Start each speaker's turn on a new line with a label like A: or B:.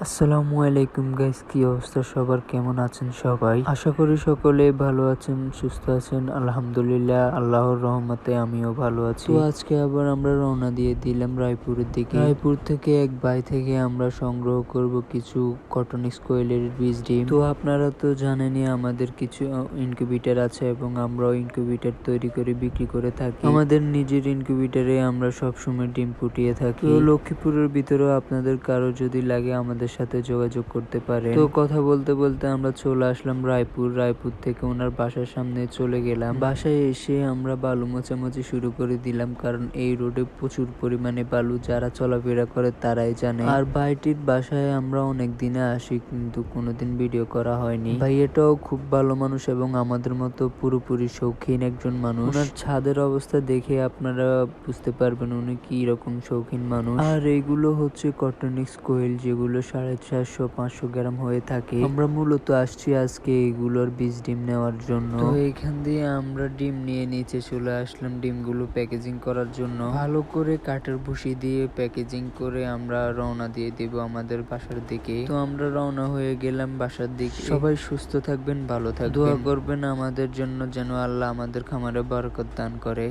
A: আসসালামু আলাইকুম গাইস, কি অবস্থা সবার? কেমন আছেন সবাই? আশা করি সকলে ভালো আছেন, সুস্থ আছেন। আলহামদুলিল্লাহ, আল্লাহর রহমতে আমিও ভালো আছি। তো আজকে আবার আমরা রওনা দিয়ে দিলাম রায়পুরের দিকে। রায়পুর থেকে এক ভাই থেকে আমরা সংগ্রহ করব কিছু কটন স্কোয়েলের বীজ ডিম। তো আপনারা তো জানেনই আমাদের কিছু ইনকিউবেটর আছে এবং আমরাও ইনকিউবেটর তৈরি করে বিক্রি করে থাকি। আমাদের নিজের ইনকিউবেটরে আমরা সবসময় ডিম ফুটিয়ে থাকি। তো লক্ষ্মীপুরের ভিতরেও আপনাদের কারো যদি লাগে আমাদের সাথে যোগাযোগ করতে পারে। তো কথা বলতে বলতে আমরা চলে আসলাম রায়পুর থেকে ওনার বাসার সামনে চলে গেলাম। বাসায় এসে আমরা বালু মোছামুছি শুরু করে দিলাম, কারণ এই রোডে প্রচুর পরিমাণে বালু, যারা চলাফেরা করে তারাই জানে। আর ভাইটির বাসায় আমরা অনেক দিনে আসি কিন্তু কোনোদিন ভিডিও করা হয়নি। ভাইয়াটাও খুব ভালো মানুষ এবং আমাদের মতো পুরোপুরি শৌখিন একজন মানুষ। ওনার ছাদের অবস্থা দেখে আপনারা বুঝতে পারবেন উনি কি রকম শৌখিন মানুষ। আর এইগুলো হচ্ছে কটন স্কোয়েল, যেগুলো 450-500 গ্রাম হয়ে থাকে। আমরা মূলত আসছি আজকে এগুলোর বীজ ডিম নেওয়ার জন্য। তো এখান দিয়ে আমরা ডিম নিয়ে নিচে চলে আসলাম ডিমগুলো প্যাকেজিং করার জন্য। ভালো করে কাঠের ভুসি দিয়ে প্যাকেজিং করে আমরা রওনা দিয়ে দেব আমাদের বাসার দিকে। তো আমরা রওনা হয়ে গেলাম বাসার দিকে। সবাই সুস্থ থাকবেন, ভালো থাকবেন, দোয়া করবেন আমাদের জন্য যেন আল্লাহ আমাদের খামারে বরকত দান করে।